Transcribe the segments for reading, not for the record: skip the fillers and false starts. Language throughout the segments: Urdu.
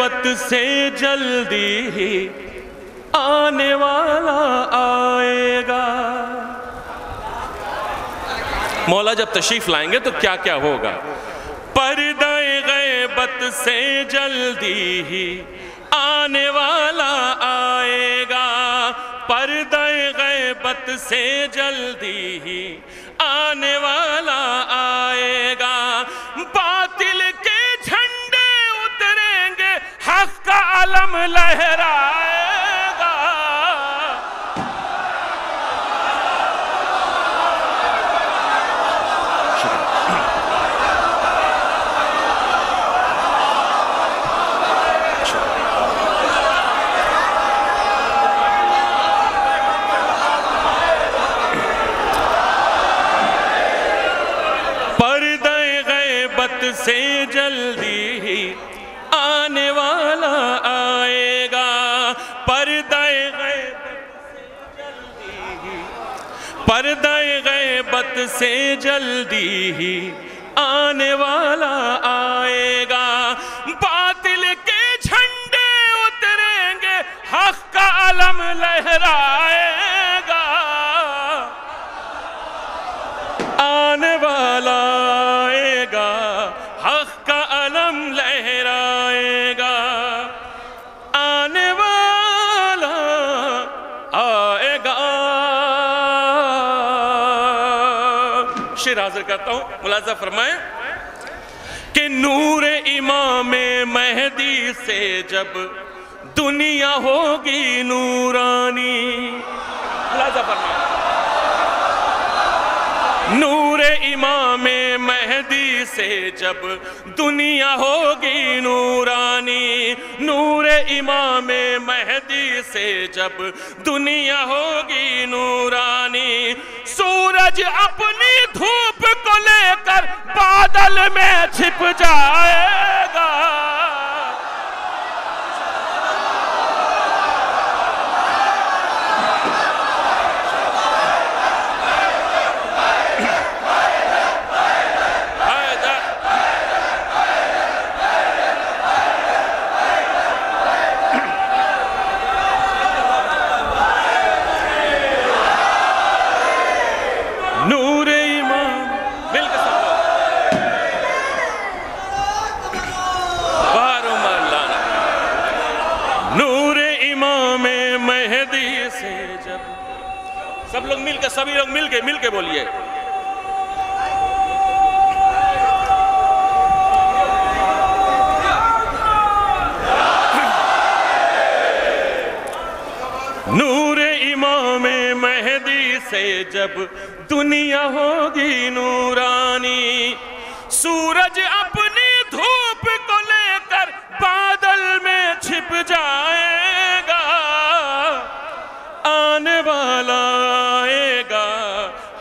غیبت سے جلدی ہی آنے والا آئے گا۔ مولا جب تشریف لائیں گے تو کیا کیا ہوگا؟ پردہ غیبت سے جلدی ہی آنے والا آئے گا، پردہ غیبت سے جلدی ہی آنے والا آئے گا، باطل کے جھنڈے اتریں گے، حق کا علم لہرائے گا۔ پردہ غیبت سے جلدی ہی آنے والا آئے گا، پردہ غیبت سے جلدی ہی آنے والا آئے گا، باطل کے جھنڈے اتریں گے، حق کا علم لہرائے گا۔ آنے والا آئے گا، حق کا علم لہرائے گا، آنے والا آئے گا۔ شعر حاضر کرتا ہوں، ملاحظہ فرمائیں کہ نور امام مہدی سے جب دنیا ہوگی نورانی، ملاحظہ فرمائیں، نور امام مہدی سے جب دنیا ہوگی نورانی، نور امام مہدی سے جب دنیا ہوگی نورانی، سورج اپنی دھوپ کو لے کر بادل میں چھپ جائے گا۔ نور امام مل کے سب بارو مولانا، نور امام مہدی سے جب، سب لوگ مل کے، سبھی لوگ مل کے بولیے، نور امام مہدی سے جب دنیا ہوگی نورانی، سورج اپنی دھوپ کو لے کر بادل میں چھپ جائے گا، آنے والا آئے گا،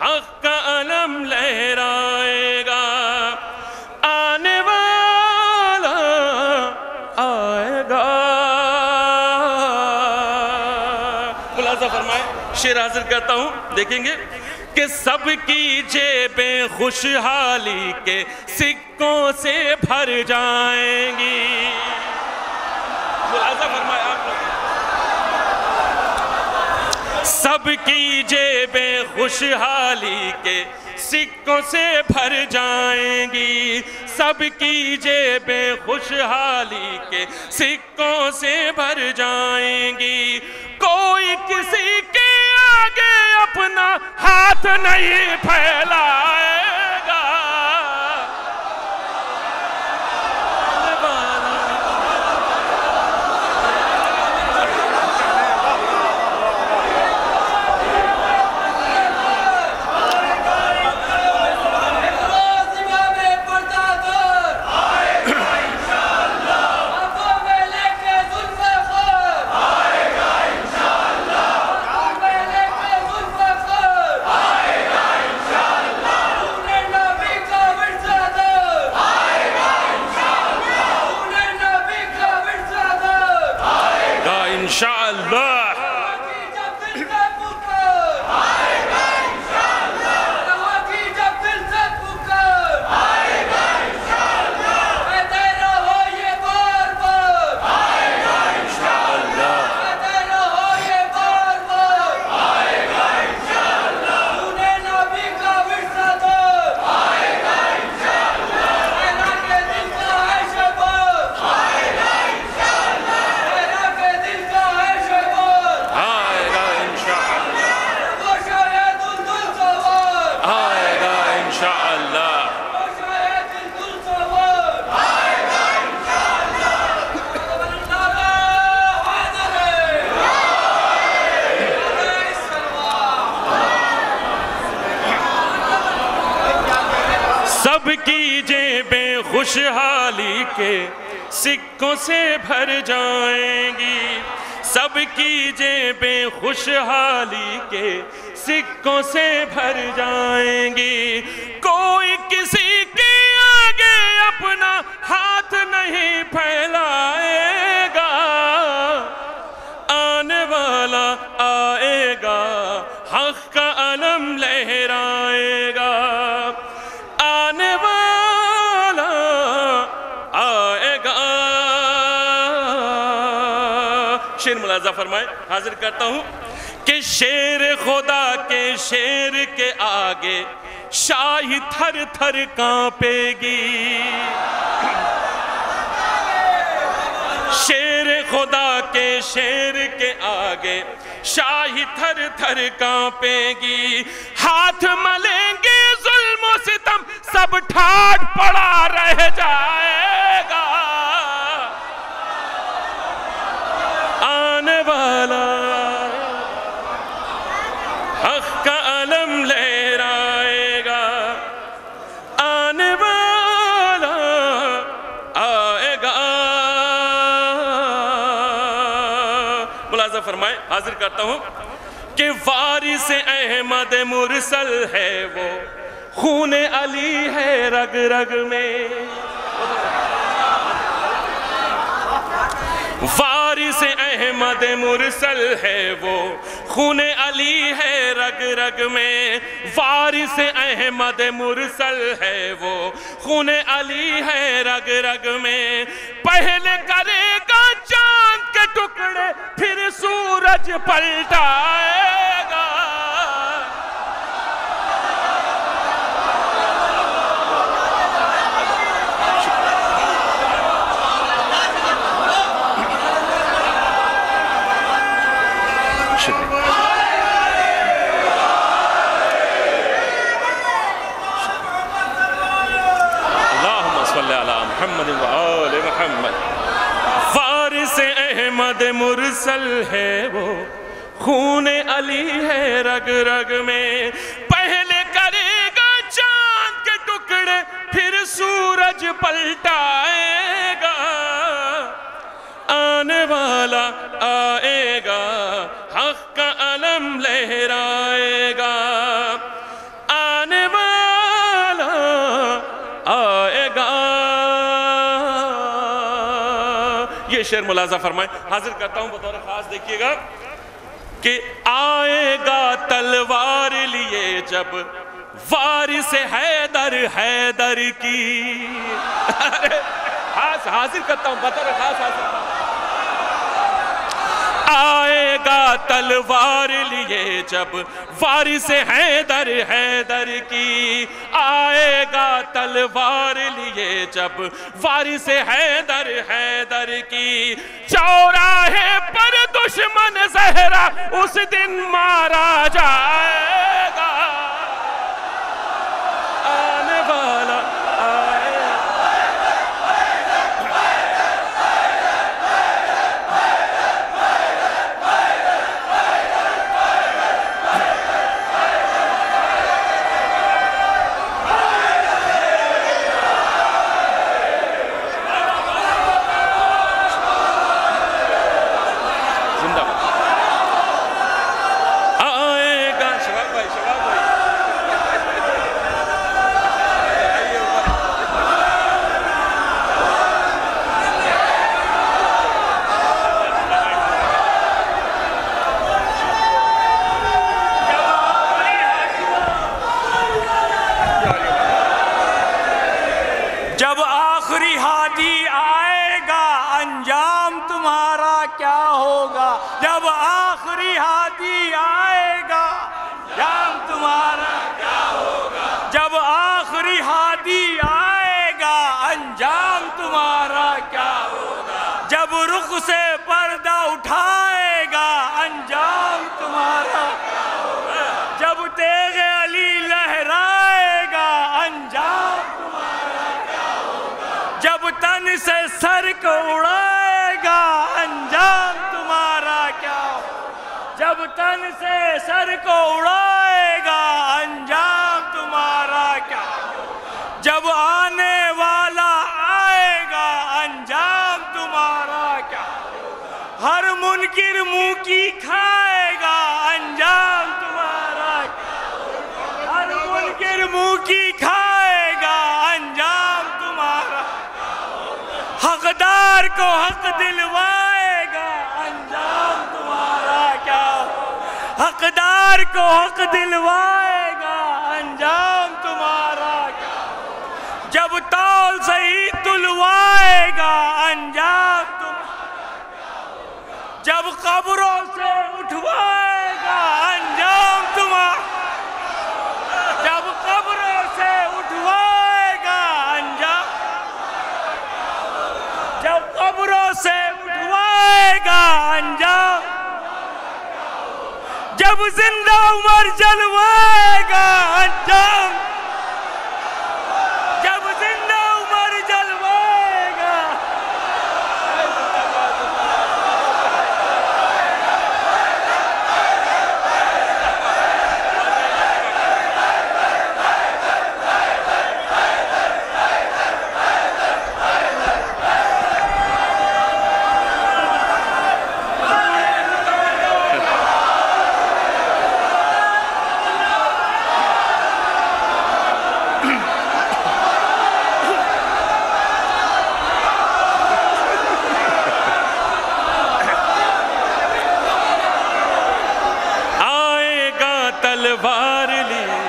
حق کا علم لہرائے گا، آنے والا آئے گا۔ ملاحظہ فرمائیں، شعر حاضر کرتا ہوں، دیکھیں گے کہ سب کی جیبیں خوشحالی کے سکوں سے بھر جائیں گی۔ ملاحظہ فرمائیں آپ لوگ، سب کی جیبیں خوشحالی کے سکوں سے بھر جائیں گی، سب کی جیبیں خوشحالی کے سکوں سے بھر جائیں گی، کوئی کسی کے آگے اپنا ہاتھ نہیں پھیلائے گا۔ خوشحالی کے سکوں سے بھر جائیں گی، سب کی جیبیں خوشحالی کے سکوں سے بھر جائیں گی، کوئی کسی کے آگے اپنا ہاتھ نہیں پھیلائے گا، آنے والا آئے گا حق کا علم لہرائے گا، آنے والا آئے گا۔ شعر ملاحظہ فرمائے، حاضر کرتا ہوں کہ شیر خدا کے شیر کے آگے شاہی تھر تھر کانپے گی، شیر خدا کے شیر کے آگے شاہی تھر تھر کانپے گی، ہاتھ ملیں گے ظلم و ستم سب ٹھاٹ پڑا رہ جائے گا، آنے والا حق کا علم لہرائے گا، آنے والا آئے گا۔ ملاحظہ فرمائے، حاضر کرتا ہوں کہ وارث احمد مرسل ہے وہ، خون علی ہے رگ رگ میں، وارث احمد مرسل ہے وہ، خون علی ہے رگ رگ میں، وارث احمد مرسل ہے وہ، خون علی ہے رگ رگ میں، پہلے کرے گا چاند کے ٹکڑے پھر سورج پلٹائے گا، محمد و آل محمد۔ وارث احمد مرسل ہے وہ، خون علی ہے رگ رگ میں، پہلے کرے گا چاند کے ٹکڑے پھر سورج پلٹائے گا، آنے والا آئے گا حق کا علم لہرائے گا، آنے والا آئے گا۔ یہ شعر ملاحظہ فرمائیں، حاضر کرتا ہوں بطور خاص، دیکھیے گا کہ آئے گا تلوار لیے جب وارث حیدر حیدر کی، حاضر کرتا ہوں بطور خاص، حاضر کرتا ہوں، آئے گا تلوار لیے جب وارث حیدر حیدر کی، آئے گا تلوار لیے جب وارث حیدر حیدر کی، چوراہے پر دشمن زہرا اس دن مارا جائے گا، آنے والا آئے گا۔ جب آخری ہادی آئے گا انجام تمہارا کیا ہوگا، جب آخری ہادی آئے گا انجام تمہارا کیا ہوگا، جب آخری ہادی آئے گا انجام تمہارا کیا ہوگا، جب رخ سے پردہ اٹھائے گا انجام تمہارا کیا ہوگا، جب تیغ علی لہرائے گا انجام تمہارا کیا ہوگا، جب تن سے سر کو اڑائے گا انجام تمہارا کیا ہوگا، جب تن سے سر کو اڑائے گا انجام تمہارا کیا ہوگا، جب آنے والا ہر منکر منہ کی کھائے گا انجام تمہارا ہر منکر منہ کی کھائے گا انجام تمہارا حقدار کو حق دلوائے گا انجام تمہارا کیا حقدار کو حق دلوائے گا انجام تمہارا کیا جب تول صحیح تلوائے گا انجام تمہارا جب قبروں سے اٹھوائے گا انجام تمہارا جب قبروں سے اٹھوائے گا انجام جب قبروں سے اٹھوائے گا انجام جب زندہ عمر جلوائے گا انجام جب زندہ عمر جلوائے گا تلوار لیے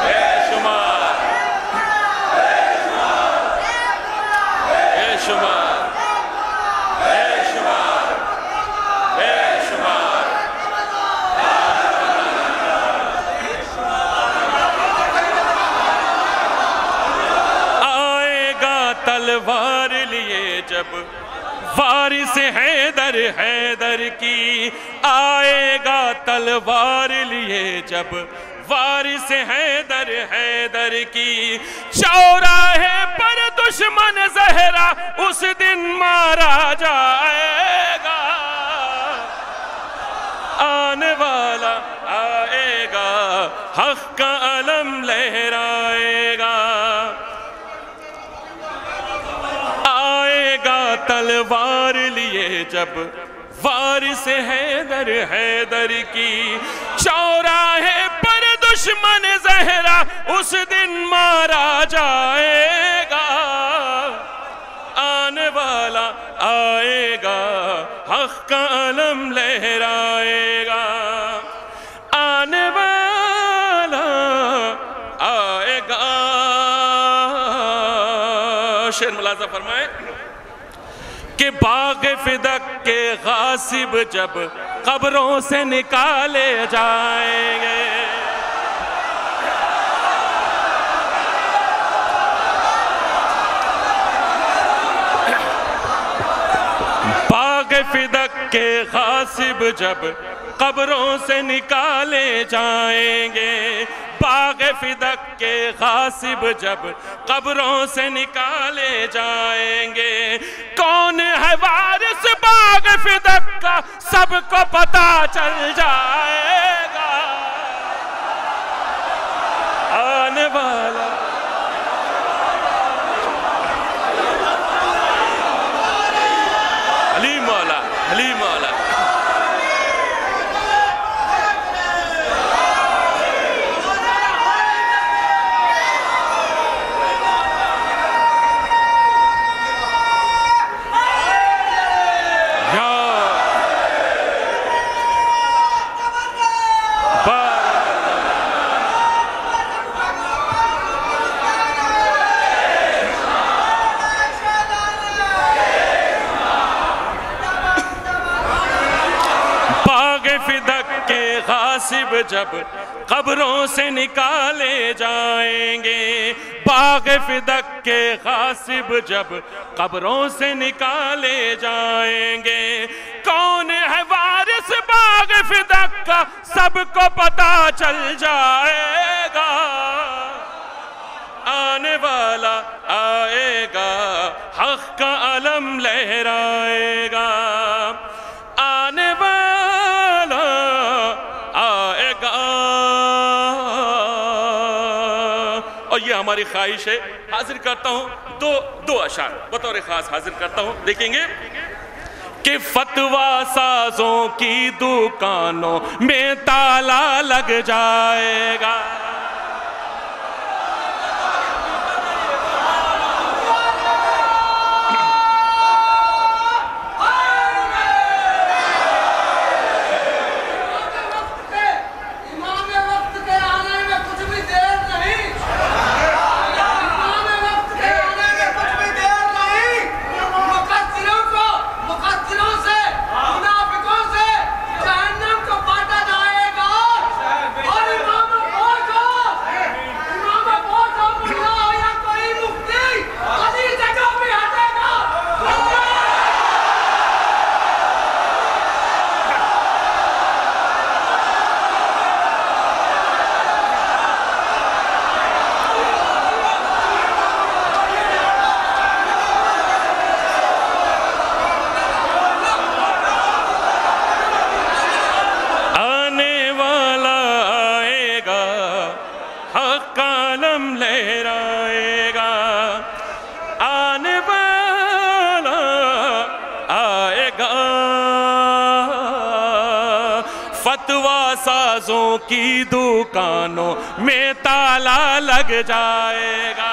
بے شمار بے شمار بے شمار بے شمار آئے گا تلوار لیے جب وارث حیدر حیدر کی آئے گا تلوار لیے جب وارث حیدر حیدر کی چوراہے پر دشمن زہرا اس دن مارا جائے گا آنے والا آئے گا حق کا علم لہرائے گا تلوار لیے جب وارث حیدر حیدر کی چوراہے پر دشمن زہرا اس دن مارا جائے گا آنے والا آئے گا حق کا علم لہرائے گا آنے والا آئے گا شعر ملاحظہ فرمائے کہ باغ فدق کے غاصب جب قبروں سے نکالے جائیں گے باغ فدق کے غاصب جب قبروں سے نکالے جائیں گے باغ فدق کے غاصب جب قبروں سے نکالے جائیں گے کون ہے وارث باغ فدق کا سب کو پتہ چل جائے گا آنے والا علی مولا علی مولا غاصب جب قبروں سے نکالے جائیں گے باغ فدق کے غاصب جب قبروں سے نکالے جائیں گے کون ہے وارث باغ فدق کا سب کو پتہ چل جائے گا آنے والا آئے گا حق کا علم لہرائے گا آنے والا آئے گا اور یہ ہماری خواہش ہے. حاضر کرتا ہوں دو اشعار بطور خاص حاضر کرتا ہوں. دیکھیں گے کہ فتویٰ سازوں کی دکانوں میں تالا لگ جائے گا. فتویٰ سازوں کی دکانوں میں تالا لگ جائے گا.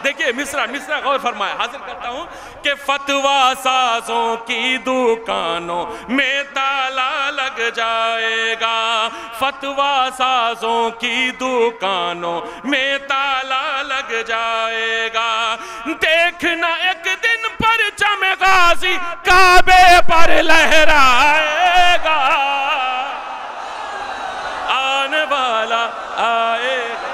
دیکھئے مصرع غور فرمائے. حاضر کرتا ہوں کہ فتویٰ سازوں کی دکانوں میں تالا لگ جائے گا. فتویٰ سازوں کی دکانوں میں تالا لگ جائے گا. دیکھنا ایک دن پرچم غازی کعبے پر لہرائے گا. آنے والا آئے گا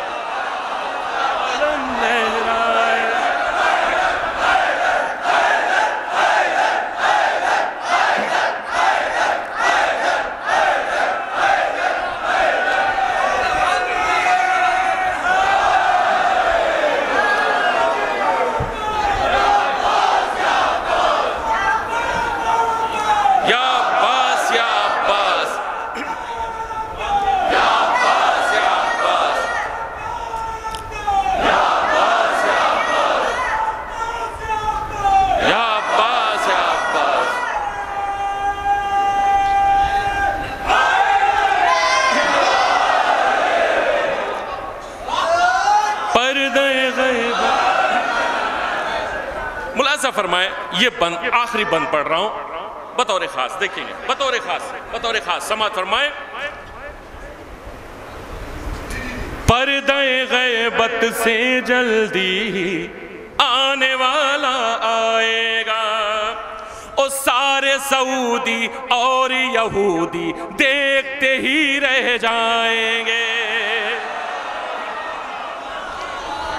عالم لہرائے گا. ملاحظہ فرمائے یہ بند آخری بند پڑھ رہا ہوں بطور خاص. دیکھیں گے بطور خاص سماعت فرمائے. پردہ غیبت سے جلدی آنے والا آئے گا. اور سارے سعودی اور یہودی دیکھتے ہی رہ جائیں گے.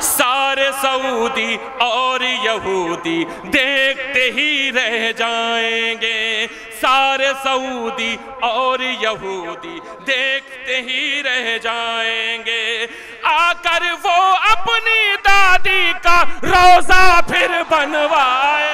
سارے سعودی اور یہودی دیکھتے ہی رہ جائیں گے. سارے سعودی اور یہودی دیکھتے ہی رہ جائیں گے. آ کر وہ اپنی دادی کا روزہ پھر بنوائے